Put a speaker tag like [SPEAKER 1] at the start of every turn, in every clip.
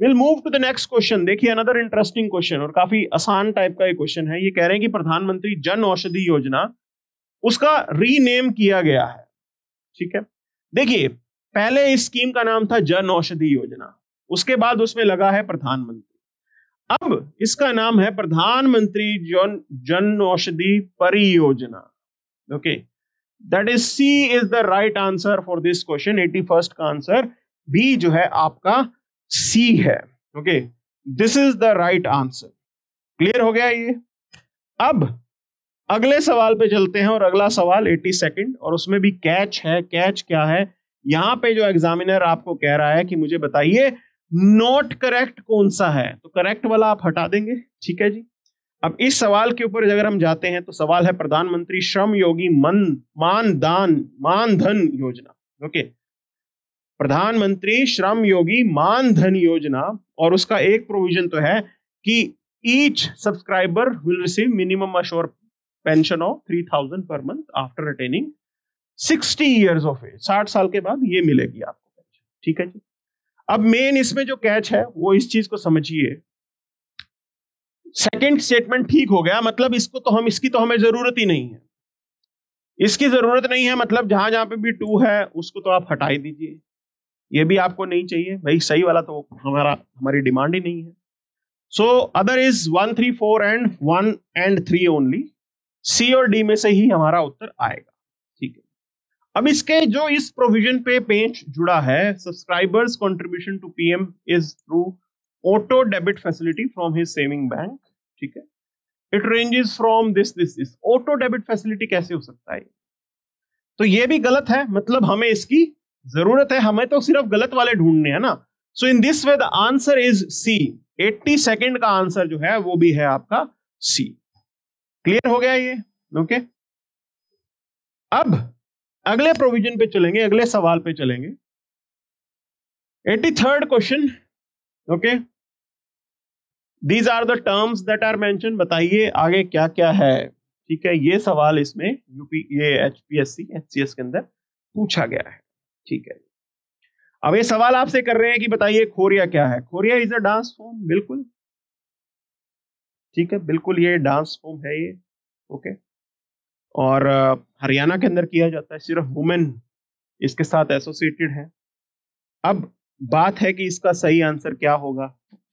[SPEAKER 1] Will move to the next question. देखिए another interesting question और काफी आसान टाइप का ये क्वेश्चन है। ये कह रहे हैं कि प्रधानमंत्री जन औषधि योजना उसका रीनेम किया गया है। ठीक है, देखिए पहले इस स्कीम का नाम था जन औषधि योजना, उसके बाद उसमें लगा है प्रधानमंत्री। अब इसका नाम है प्रधानमंत्री जन औषधि परियोजना। Okay, that is C is the right answer for this question. 81st का आंसर बी जो है आपका सी है। Okay, this is the right answer. Clear हो गया ये। अब अगले सवाल पे चलते हैं और अगला सवाल 82nd और उसमें भी कैच है। कैच क्या है, यहां पे जो एग्जामिनर आपको कह रहा है कि मुझे बताइए नॉट करेक्ट कौन सा है, तो करेक्ट वाला आप हटा देंगे। ठीक है जी। अब इस सवाल के ऊपर अगर हम जाते हैं तो सवाल है प्रधानमंत्री श्रम योगी मानधन योजना। ओके, प्रधानमंत्री श्रम योगी मानधन योजना, और उसका एक प्रोविजन तो है कि each subscriber will receive minimum assure pension of 3000 per month after attaining 60 years of age. 60 साल के बाद ये मिलेगी आपको पेंशन। ठीक है जी। अब मेन इसमें जो कैच है वो इस चीज को समझिए। सेकंड स्टेटमेंट ठीक हो गया, मतलब इसकी तो हमें जरूरत ही नहीं है। इसकी जरूरत नहीं है मतलब जहां जहां पे भी 2 है उसको तो आप हटा ही दीजिए। ये भी आपको नहीं चाहिए भाई, सही वाला तो हमारी डिमांड ही नहीं है। So other is 1, 3, 4 and 1 and 3 only. C और डी में से ही हमारा उत्तर आएगा। ठीक है, अब इसके जो इस प्रोविजन पे पेज जुड़ा है, subscribers contribution to PM is through auto debit facility from his saving bank. ठीक है, it ranges from this. Auto debit facility कैसे हो सकता है, तो ये भी गलत है, मतलब हमें इसकी जरूरत है, हमें तो सिर्फ गलत वाले ढूंढने हैं ना। So in this way the answer is C. 82nd का आंसर जो है वो भी है आपका सी। क्लियर हो गया ये। ओके, अब अगले प्रोविजन पे चलेंगे, अगले सवाल पे चलेंगे। 83rd question. Okay, these are the terms that are mention. बताइए आगे क्या क्या है। ठीक है, ये सवाल इसमें ये HPSC HCS के अंदर पूछा गया है। ठीक है, अब ये सवाल आपसे कर रहे हैं कि बताइए खोरिया क्या है। खोरिया इज अ डांस फॉर्म। बिल्कुल ठीक है, बिल्कुल ये डांस फॉर्म है ये। ओके, और हरियाणा के अंदर किया जाता है, सिर्फ वुमेन इसके साथ एसोसिएटेड है। अब बात है कि इसका सही आंसर क्या होगा।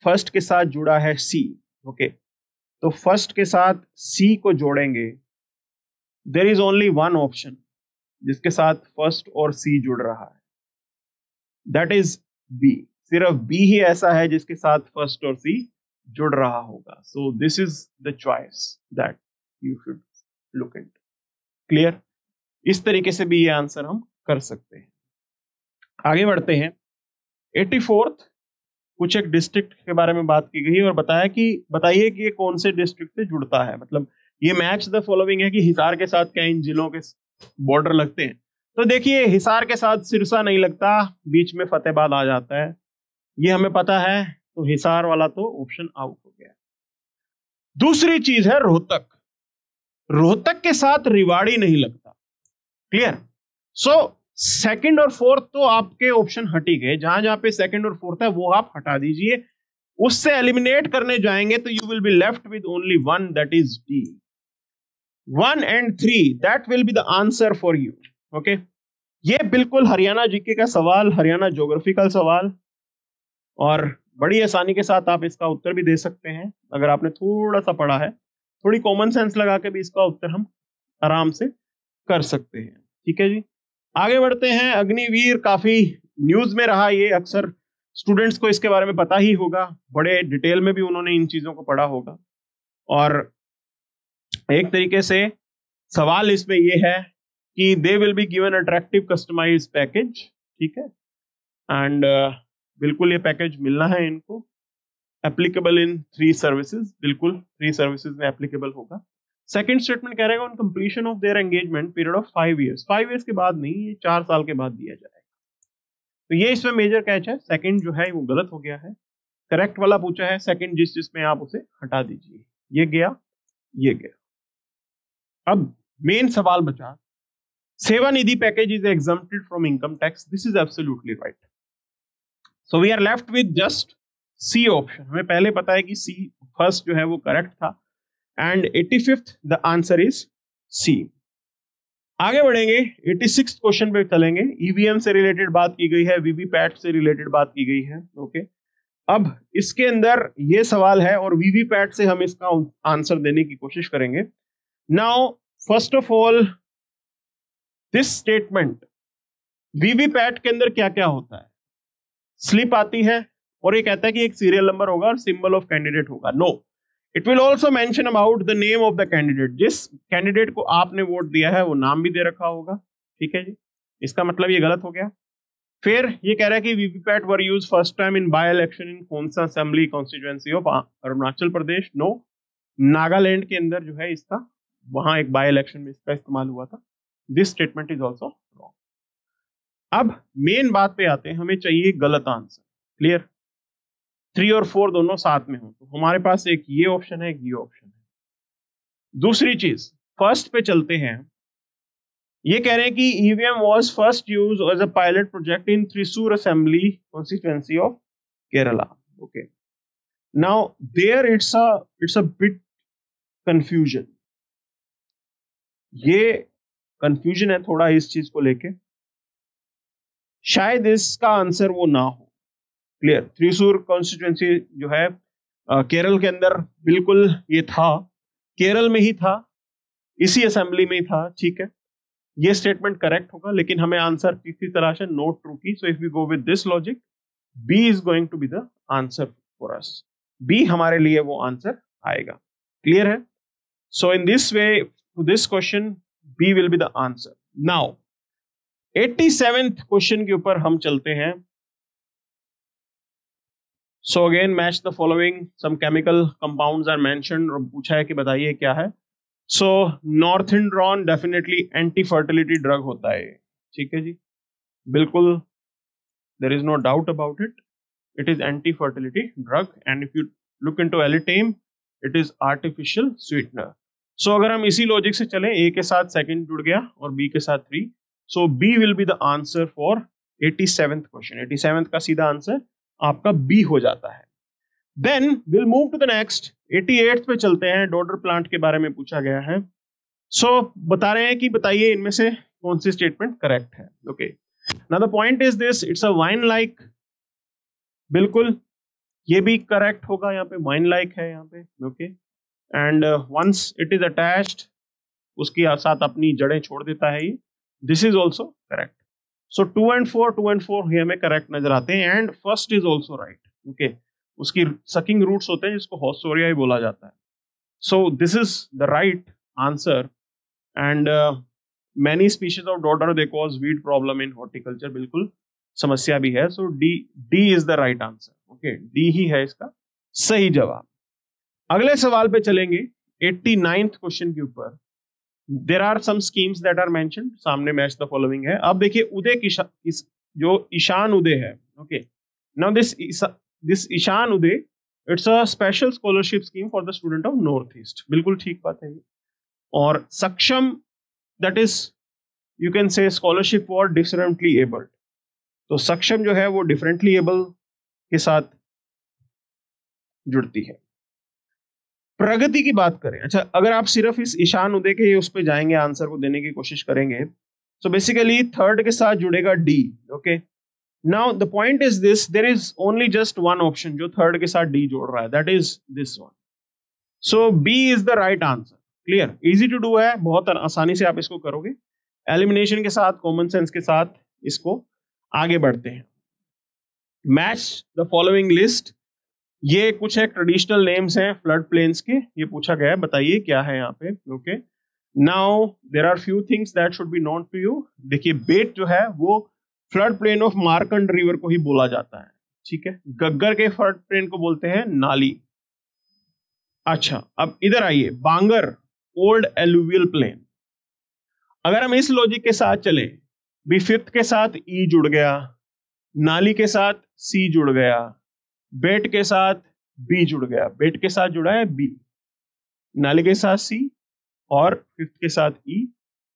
[SPEAKER 1] फर्स्ट के साथ जुड़ा है सी। ओके, तो फर्स्ट के साथ सी को जोड़ेंगे। There is only one option जिसके साथ फर्स्ट और सी जुड़ रहा है, दैट इज बी। सिर्फ बी ही ऐसा है जिसके साथ फर्स्ट और सी जुड़ रहा होगा। सो this is the choice that you should look into. Clear, इस तरीके से भी ये आंसर हम कर सकते हैं। आगे बढ़ते हैं। 84th कुछ एक डिस्ट्रिक्ट के बारे में बात की गई और बताइए कि ये कौन से डिस्ट्रिक्ट से जुड़ता है। मतलब ये मैच द फॉलोइंग है कि हिसार के साथ क्या इन जिलों के बॉर्डर लगते हैं। तो देखिए हिसार के साथ सिरसा नहीं लगता, बीच में फतेहाबाद आ जाता है, ये हमें पता है। तो हिसार वाला तो ऑप्शन आउट हो गया। दूसरी चीज है रोहतक। रोहतक के साथ रिवाड़ी नहीं लगता। क्लियर। सो सेकंड और फोर्थ तो आपके ऑप्शन हट ही गए। जहां जहां पे सेकंड और फोर्थ है वो आप हटा दीजिए। उससे एलिमिनेट करने जाएंगे तो you will be left with only one, that is D. 1 and 3 that will be the answer for you. Okay, ये बिल्कुल हरियाणा जीके का सवाल, हरियाणा ज्योग्राफी का सवाल, और बड़ी आसानी के साथ आप इसका उत्तर भी दे सकते हैं अगर आपने थोड़ा सा पढ़ा है। थोड़ी कॉमन सेंस लगा के भी इसका उत्तर हम आराम से कर सकते हैं। ठीक है जी, आगे बढ़ते हैं। अग्निवीर काफी न्यूज में रहा, ये अक्सर स्टूडेंट्स को इसके बारे में पता ही होगा, बड़े डिटेल में भी उन्होंने इन चीजों को पढ़ा होगा। और एक तरीके से सवाल इसमें ये है कि they will be given attractive customized package. ठीक है, एंड बिल्कुल ये पैकेज मिलना है इनको। एप्लीकेबल इन 3 सर्विसेज, बिल्कुल 3 सर्विसेज में एप्लीकेबल होगा। सेकंड स्टेटमेंट कह रहा है on completion of their engagement period of 5 years। 5 years के बाद नहीं, ये 4 साल के बाद दिया जाएगा। तो ये इसमें मेजर कैच है। सेकंड जो है वो गलत हो गया है, करेक्ट वाला पूछा है सेकंड, जिसमें आप उसे हटा दीजिए। ये गया, ये गया। अब मेन सवाल बचा, Seva Nidhi package is exempted from income tax. This is absolutely right. So we are left with just C option, हमें पहले पता है कि सी फर्स्ट जो है वो करेक्ट था, and 85th the answer is C. आगे बढ़ेंगे, 86 क्वेश्चन पे चलेंगे। ईवीएम से रिलेटेड बात की गई है, वीवीपैट से रिलेटेड बात की गई है। ओके, अब इसके अंदर ये सवाल है और वीवीपैट से हम इसका आंसर देने की कोशिश करेंगे। Now first of all, this statement, VVPAT के अंदर क्या क्या होता है? स्लिप आती है और ये कहता है कि एक सीरियल नंबर होगा और सिंबल ऑफ कैंडिडेट होगा। No, it will also mention about the name of the candidate. जिस कैंडिडेट को आपने वोट दिया है वो नाम भी दे रखा होगा। ठीक है जी, इसका मतलब ये गलत हो गया। फिर ये कह रहा है कि VVPAT were use first time in by election in कौन सा assembly constituency of Arunachal Pradesh? No, Nagaland के अंदर जो है इसका, वहां एक बाय इलेक्शन में इसका इस्तेमाल हुआ था। This statement is also wrong. अब मेन बात पे आते हैं, हमें चाहिए गलत आंसर। क्लियर? 3 और 4 दोनों साथ में हो, तो हमारे पास एक ये ऑप्शन है, एक ये ऑप्शन है। दूसरी चीज, फर्स्ट पे चलते हैं। ये कह रहे हैं कि EVM was first use as a pilot project in Thrissur assembly constituency of Kerala. Okay, now there it's a bit confusion. ये कंफ्यूजन है थोड़ा इस चीज को लेके, शायद इसका आंसर वो ना हो। क्लियर? त्रिशूर कॉन्स्टिट्यूएंसी जो है केरल के अंदर, बिल्कुल ये था, केरल में ही था, इसी असेंबली में ही था। ठीक है, ये स्टेटमेंट करेक्ट होगा, लेकिन हमें आंसर किसी तरह से नोट ट्रू की। So if we go with this logic, B is going to be the answer for us. B हमारे लिए वो आंसर आएगा। क्लियर है? So in this way, to this question, B will be the answer. Now 87th question के ऊपर हम चलते हैं। So again, match the following. Some chemical compounds are mentioned. और पूछा है कि बताइए क्या है। So northindron definitely anti-fertility drug होता है। ठीक है जी, बिल्कुल, there is no doubt about it. It is anti-fertility drug, and if you look into elitame, it is artificial sweetener. So अगर हम इसी लॉजिक से चलें, A के साथ सेकंड जुड़ गया और B के साथ 3, so B will be the answer for 87th question. 87th का सीधा आंसर आपका बी हो जाता है। Then will move to the next. 88th पे चलते हैं। डोडर प्लांट के बारे में पूछा गया है। सो बता रहे हैं कि बताइए इनमें से कौन सी स्टेटमेंट करेक्ट है। Okay, now the point is this, it's a wine like. बिल्कुल, ये भी करेक्ट होगा, यहाँ पे वाइन लाइक है यहाँ पे। Okay, and once it is attached, उसके साथ अपनी जड़ें छोड़ देता है ये। This is also correct. So 2 and 4 ये हमें करेक्ट नजर आते हैं, and first is also right. Okay, उसकी सकिंग रूट्स होते हैं जिसको हॉस्टोरिया ही बोला जाता है। So this is the right answer, and many species of dodder they cause weed problem in horticulture. बिल्कुल समस्या भी है। सो D is the right answer. Okay, D ही है इसका सही जवाब। अगले सवाल पे चलेंगे, 89th क्वेश्चन के ऊपर। There are some schemes that are mentioned. सामने मैच द फॉलोइंग है। अब देखिए उदय की जो ईशान उदय है। Okay, now this Ishan Uday, it's a special scholarship scheme for the student of north east. बिल्कुल ठीक बात है। और Saksham, that is you can say scholarship for differently abled. तो सक्षम जो है वो डिफरेंटली एबल के साथ जुड़ती है। प्रगति की बात करें, अच्छा, अगर आप सिर्फ इस ईशान उदय के उस पे जाएंगे, आंसर को देने की कोशिश करेंगे, सो बेसिकली थर्ड के साथ जुड़ेगा D. Okay, now the point is this, there is only just one option जो थर्ड के साथ डी जोड़ रहा है, that is this one. So B is the right answer. Clear? Easy to do है, बहुत आसानी से आप इसको करोगे। एलिमिनेशन के साथ, कॉमन सेंस के साथ इसको आगे बढ़ते हैं। Match the following list. ये कुछ है ट्रेडिशनल नेम्स हैं फ्लड प्लेन्स के, ये पूछा गया है, बताइए क्या है यहाँ पे। Okay, now there are few things that should be known to you. देखिए, बेट जो है वो flood plain of Markanda river को ही बोला जाता है। ठीक है, गग्गर के फ्लड प्लेन को बोलते हैं नाली। अच्छा, अब इधर आइए, बांगर ओल्ड एलुवियल प्लेन। अगर हम इस लॉजिक के साथ चले, बी फिफ्थ के साथ ई जुड़ गया, नाली के साथ सी जुड़ गया, बेट के साथ बी जुड़ गया, बेट के साथ जुड़ा है बी, नाली के साथ सी और फिफ्थ के साथ E.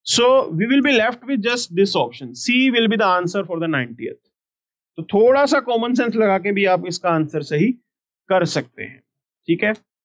[SPEAKER 1] So we will be left with just this option, C will be the answer for the 90th। तो थोड़ा सा कॉमन सेंस लगा के भी आप इसका आंसर सही कर सकते हैं। ठीक है,